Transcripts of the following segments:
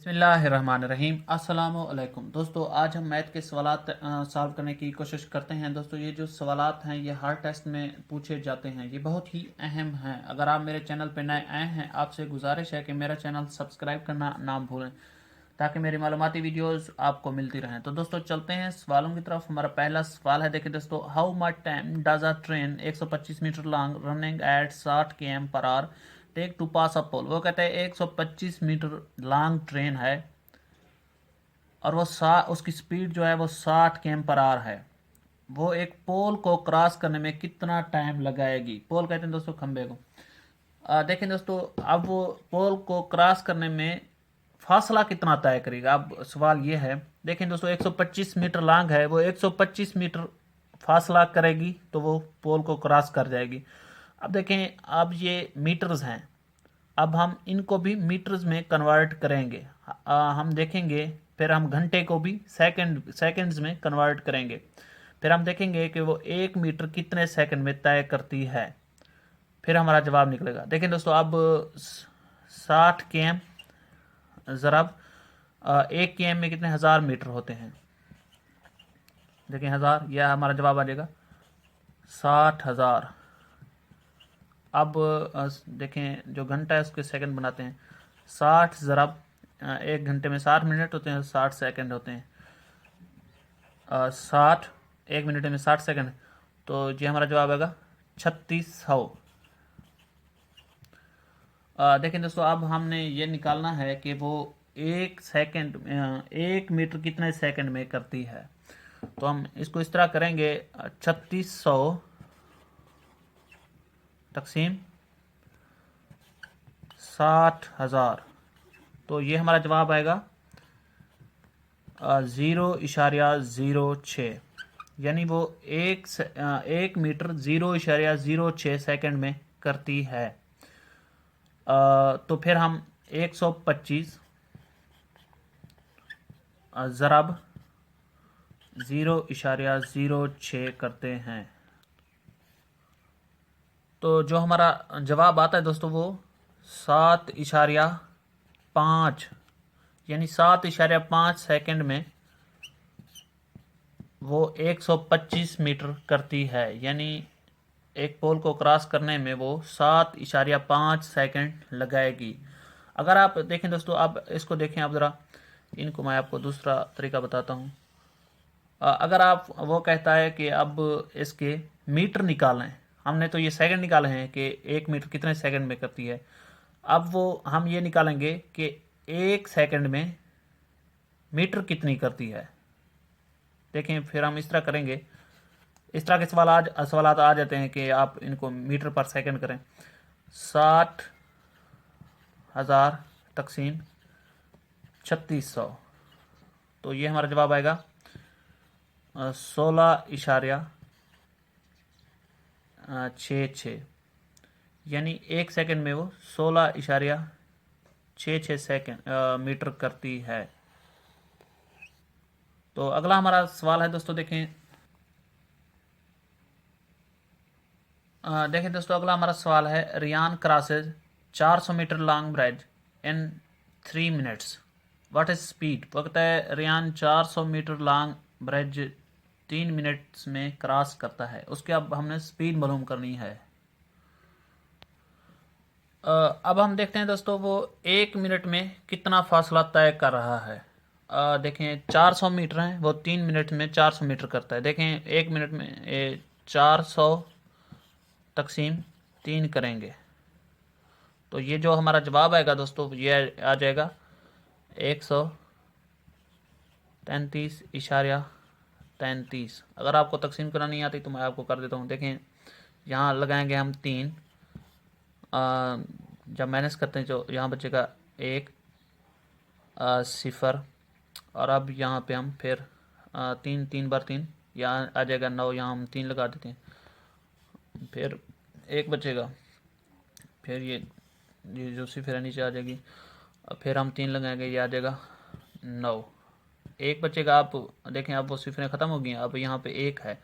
बिस्मिल्लाहिर्रहमानिर्रहीम। अस्सलामुअलैकुम दोस्तों, आज हम मैथ के सवालात सॉल्व करने की कोशिश करते हैं। दोस्तों, ये जो सवालात हैं ये हर टेस्ट में पूछे जाते हैं, ये बहुत ही अहम हैं। अगर आप मेरे चैनल पर नए आए हैं, आपसे गुजारिश है कि मेरा चैनल सब्सक्राइब करना ना भूलें ताकि मेरी मालूमाती वीडियोस आपको मिलती रहें। तो दोस्तों चलते हैं सवालों की तरफ। हमारा पहला सवाल है, देखिए दोस्तों, how much time does a train 125 metre long running at 60 km per hour take to pass a pole. वो कहते हैं 125 मीटर लॉन्ग ट्रेन है और वो उसकी स्पीड जो है वो 60 km पर आवर है। वो एक पोल को क्रॉस करने में कितना टाइम लगाएगी? पोल कहते हैं दोस्तों खंबे को। देखें दोस्तों, अब वो पोल को क्रॉस करने में फासला कितना तय करेगा? अब सवाल ये है, देखें दोस्तों, 125 मीटर लॉन्ग है, वो 125 मीटर फासला करेगी तो वो पोल को क्रॉस कर जाएगी। अब देखें, अब ये मीटर्स हैं, अब हम इनको भी मीटर्स में कन्वर्ट करेंगे। हम देखेंगे, फिर हम घंटे को भी सेकंड्स में कन्वर्ट करेंगे। फिर हम देखेंगे कि वो 1 मीटर कितने सेकंड में तय करती है, फिर हमारा जवाब निकलेगा। देखें दोस्तों, अब 60 km ज़रब 1 km में कितने 1000 मीटर होते हैं। देखें 1000, यह हमारा जवाब आ जाएगा 60,000। अब देखें, जो घंटा है उसके सेकंड बनाते हैं। 60 ज़रब 1 घंटे में 60 मिनट होते हैं, 60 सेकंड होते हैं। 60 1 मिनट में 60 सेकंड, तो ये हमारा जवाब आएगा 3600। देखें दोस्तों, अब हमने ये निकालना है कि वो 1 मीटर कितने सेकंड में करती है। तो हम इसको इस तरह करेंगे, 3600 तकसीम 60,000, तो ये हमारा जवाब आएगा 0.06, यानी वो 1 मीटर 0.06 सेकंड में करती है। तो फिर हम 125 ज़रब 0.06 करते हैं, तो जो हमारा जवाब आता है दोस्तों वो 7.5, यानी 7.5 सेकंड में वो 125 मीटर करती है। यानी एक पोल को क्रॉस करने में वो 7.5 सेकंड लगाएगी। अगर आप देखें दोस्तों, अब इसको देखें, आप ज़रा इनको मैं आपको दूसरा तरीका बताता हूँ। अगर आप, वो कहता है कि अब इसके मीटर निकालें, हमने तो ये सेकंड निकाले हैं कि 1 मीटर कितने सेकंड में करती है। अब वो हम ये निकालेंगे कि 1 सेकंड में मीटर कितनी करती है। देखें, फिर हम इस तरह करेंगे, इस तरह के सवाल आ जाते हैं कि आप इनको मीटर पर सेकंड करें। 60,000 तकसीम 3600, तो ये हमारा जवाब आएगा 16.66, यानी 1 सेकंड में वो 16.66 सेकंड मीटर करती है। तो अगला हमारा सवाल है दोस्तों, देखें दोस्तों, अगला हमारा सवाल है, Riyan crosses 400 metre long bridge in 3 minutes, what is speed. वो कहता है Riyan 400 metre long bridge 3 minutes में क्रॉस करता है, उसके अब हमने स्पीड मालूम करनी है। अब हम देखते हैं दोस्तों, वो 1 मिनट में कितना फासला तय कर रहा है। देखें, 400 मीटर हैं, वो 3 मिनट में 400 मीटर करता है। देखें, 1 मिनट में 400 तकसीम 3 करेंगे, तो ये जो हमारा जवाब आएगा दोस्तों, ये आ जाएगा 133.33। अगर आपको तकसीम करना नहीं आती तो मैं आपको कर देता हूँ। देखें, यहाँ लगाएंगे हम 3, जब माइनस करते हैं जो यहाँ बचेगा 1 0, और अब यहाँ पे हम फिर 3 बार 3, यहाँ आ जाएगा 9, यहाँ हम 3 लगा देते हैं, फिर 1 बचेगा, फिर ये जो सिफर नीचे आ जाएगी, फिर हम 3 लगाएंगे, ये आ जाएगा 9, 1 बचेगा। आप देखें, अब वो सिफरें ख़त्म हो गई, अब यहाँ पे 1 है।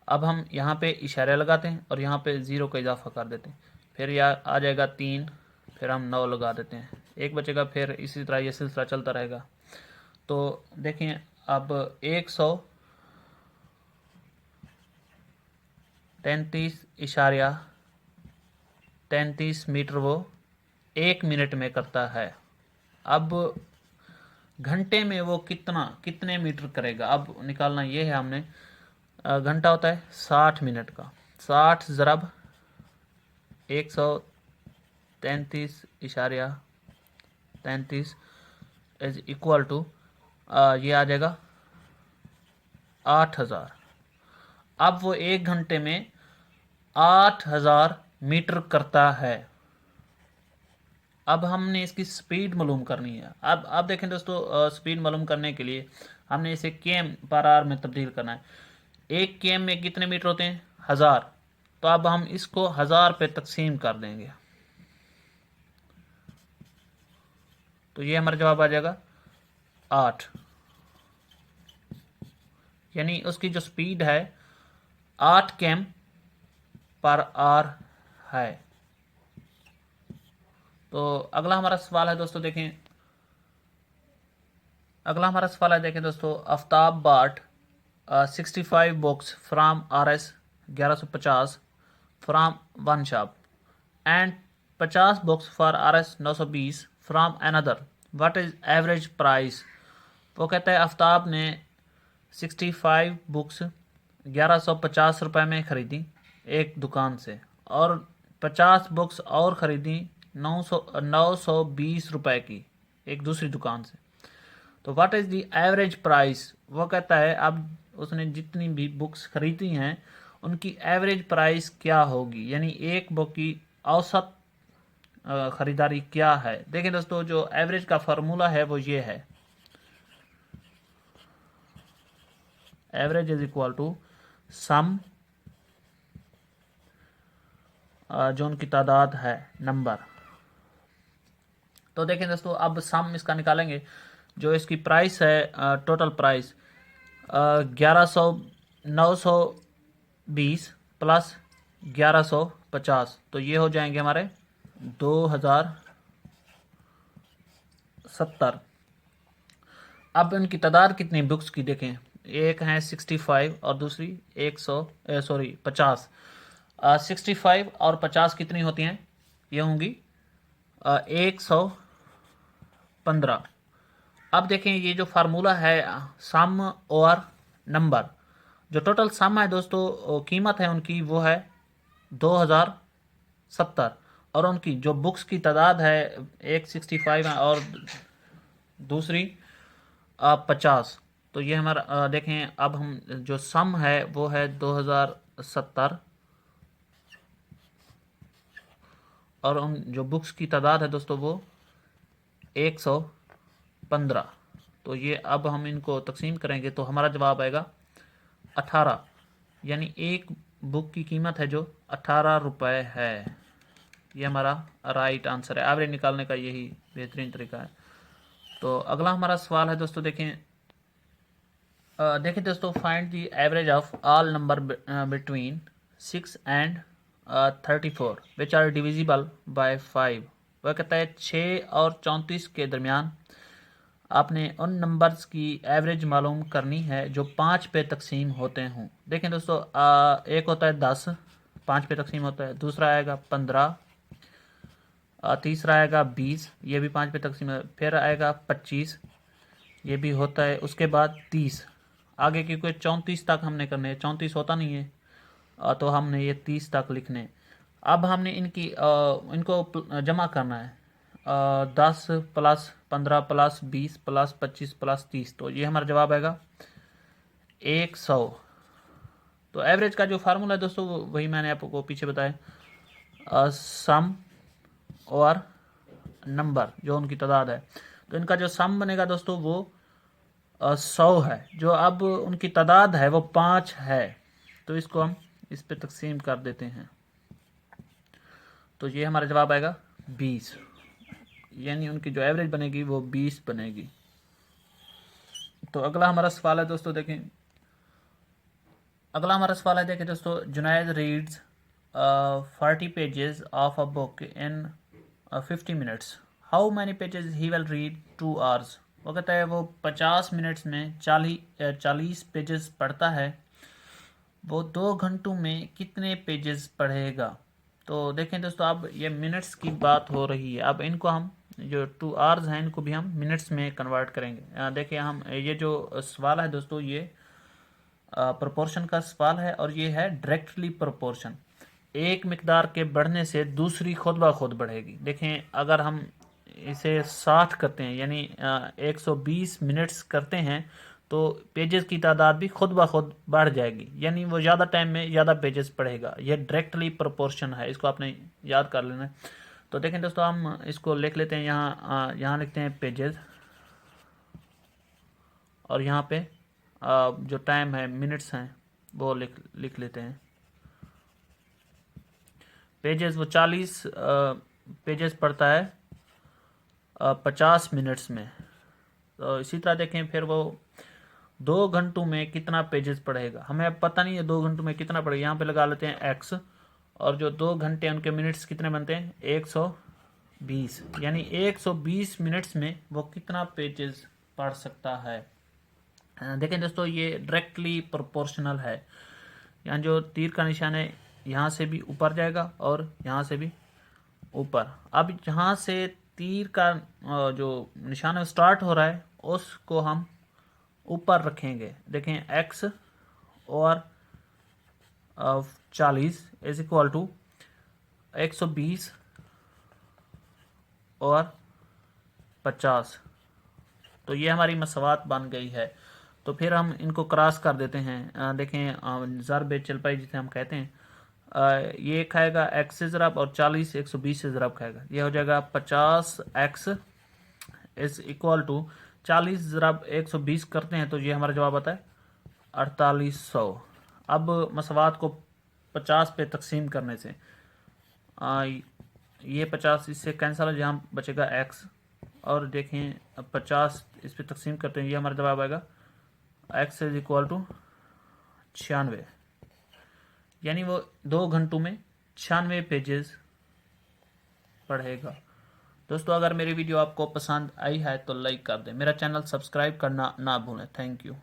अब हम यहाँ पे इशारे लगाते हैं और यहाँ पे 0 का इजाफा कर देते हैं, फिर यह आ जाएगा 3, फिर हम 9 लगा देते हैं, एक बचेगा, फिर इसी तरह ये सिलसिला चलता रहेगा। तो देखें अब 133.33 मीटर वो 1 मिनट में करता है। अब घंटे में वो कितने मीटर करेगा, अब निकालना ये है हमने। घंटा होता है 60 मिनट का, 60 ज़रब 133.33 इज इक्वल टू ये आ जाएगा 8000। अब वो 1 घंटे में 8000 मीटर करता है। अब हमने इसकी स्पीड मालूम करनी है। अब देखें दोस्तों, स्पीड मालूम करने के लिए हमने इसे केएम पर आर में तब्दील करना है। 1 केएम में कितने मीटर होते हैं? 1000। तो अब हम इसको 1000 पे तकसीम कर देंगे, तो ये हमारा जवाब आ जाएगा 8। यानी उसकी जो स्पीड है 8 केएम पर आर है। तो अगला हमारा सवाल है दोस्तों, देखें अगला हमारा सवाल है, देखें दोस्तों, आफ्ताब बाट 65 books from RS 1150 from one shop and 50 books for RS 920 from another, what is average price. वो कहता है आफ्ताब ने 65 बुक्स 1150 रुपये में ख़रीदी एक दुकान से, और 50 बुक्स और ख़रीदी 920 रुपये की एक दूसरी दुकान से। तो what is the average price. वो कहता है अब उसने जितनी भी बुक्स ख़रीदी हैं उनकी एवरेज प्राइस क्या होगी, यानी एक बुक की औसत ख़रीदारी क्या है। देखें दोस्तों, जो एवरेज का फार्मूला है वो ये है, average is equal to some, जो उनकी तादाद है, नंबर। तो देखें दोस्तों, अब सम इसका निकालेंगे। जो इसकी प्राइस है, टोटल प्राइस 920 प्लस 1150, तो ये हो जाएंगे हमारे 2070। अब इनकी तादाद कितनी बुक्स की देखें, एक है 65 और दूसरी 50। 65 और 50 कितनी होती हैं, ये होंगी 115। अब देखें ये जो फार्मूला है सम और नंबर, जो टोटल सम है दोस्तों, कीमत है उनकी वो है 2070, और उनकी जो बुक्स की तादाद है एक 65 है और दूसरी 50। तो ये हमारा देखें, अब हम जो सम है वो है 2070, और उन जो बुक्स की तादाद है दोस्तों वो 115। तो ये अब हम इनको तकसीम करेंगे तो हमारा जवाब आएगा 18, यानी एक बुक की कीमत है जो 18 रुपये है। ये हमारा राइट आंसर है। एवरेज निकालने का यही बेहतरीन तरीका है। तो अगला हमारा सवाल है दोस्तों, देखें दोस्तों, find the average of all number between 6 and 34 which are divisible by 5। वह कहता है 6 और 34 के दरमियान आपने उन नंबर्स की एवरेज मालूम करनी है जो 5 पे तकसीम होते हों। देखें दोस्तों, एक होता है 10, 5 पे तकसीम होता है। दूसरा आएगा 15, तीसरा आएगा 20, ये भी 5 पे तकसीम है। फिर आएगा 25, ये भी होता है। उसके बाद 30, आगे क्योंकि 34 तक हमने करने हैं, 34 होता नहीं है, तो हमने ये 30 तक लिखने। अब हमने इनको जमा करना है, 10 प्लस 15 प्लस 20 प्लस 25 प्लस 30, तो ये हमारा जवाब आएगा 100। तो एवरेज का जो फार्मूला है दोस्तों वही मैंने आपको पीछे बताया, सम और नंबर जो उनकी तादाद है। तो इनका जो सम बनेगा दोस्तों वो 100 है। जो अब उनकी तादाद है वो 5 है, तो इसको हम इस पे तकसीम कर देते हैं, तो ये हमारा जवाब आएगा 20, यानी उनकी जो एवरेज बनेगी वो 20 बनेगी। तो अगला हमारा सवाल है दोस्तों, देखें दोस्तों, Junaid reads 40 pages of a book in 50 minutes, how many pages he will read 2 hours. वो कहता है वो 50 मिनट्स में 40 पेजेस पढ़ता है। वो 2 घंटों में कितने पेजेस पढ़ेगा। तो देखें दोस्तों, अब ये मिनट्स की बात हो रही है। अब इनको हम जो 2 आवर्स हैं इनको भी हम मिनट्स में कन्वर्ट करेंगे। देखिए हम ये जो सवाल है दोस्तों, ये प्रोपोर्शन का सवाल है और ये है डायरेक्टली प्रोपोर्शन। एक मिकदार के बढ़ने से दूसरी खुद ब खुद बढ़ेगी। देखें अगर हम इसे 60 करते हैं यानी 120 मिनट्स करते हैं तो पेजेस की तादाद भी खुद ब खुद बढ़ जाएगी, यानी वो ज़्यादा टाइम में ज़्यादा पेजेस पढ़ेगा। ये डायरेक्टली प्रोपोर्शन है, इसको आपने याद कर लेना है। तो देखें दोस्तों, हम इसको लिख लेते हैं। यहाँ लिखते हैं पेजेस और यहाँ पे जो टाइम है मिनट्स हैं वो लिख लेते हैं। पेजेस वो 40 पेजेस पढ़ता है 50 मिनट्स में। तो इसी तरह देखें फिर वो 2 घंटों में कितना पेजेस पढ़ेगा। हमें अब पता नहीं है 2 घंटों में कितना पढ़ेगा। यहाँ पे लगा लेते हैं एक्स, और जो 2 घंटे उनके मिनट्स कितने बनते हैं 120, यानी 120 मिनट्स में वो कितना पेजेस पढ़ सकता है। देखें दोस्तों, ये डायरेक्टली प्रोपोर्शनल है। यहाँ जो तीर का निशान है यहाँ से भी ऊपर जाएगा और यहाँ से भी ऊपर। अब जहाँ से तीर का जो निशान है स्टार्ट हो रहा है उसको हम ऊपर रखेंगे। देखें x और 40 इज इक्वल टू 120 और 50। तो ये हमारी मसवात बन गई है। तो फिर हम इनको क्रॉस कर देते हैं। देखें ज़रब चल पाई जिसे हम कहते हैं, ये खाएगा x से ज़रब और 40 120 से ज़रब खाएगा। ये हो जाएगा 50x इज इक्वल टू 40 ज़रब 120 करते हैं तो ये हमारा जवाब आता है 4800। अब मसवात को 50 पे तकसीम करने से ये 50 इससे कैंसिल हो, जहाँ बचेगा x। और देखें 50 इस पे तकसीम करते हैं, ये हमारा जवाब आएगा x इज इक्वल टू 96, यानी वो 2 घंटों में 96 पेजेस पढ़ेगा। दोस्तों, अगर मेरी वीडियो आपको पसंद आई है तो लाइक कर दें। मेरा चैनल सब्सक्राइब करना ना भूलें। Thank you.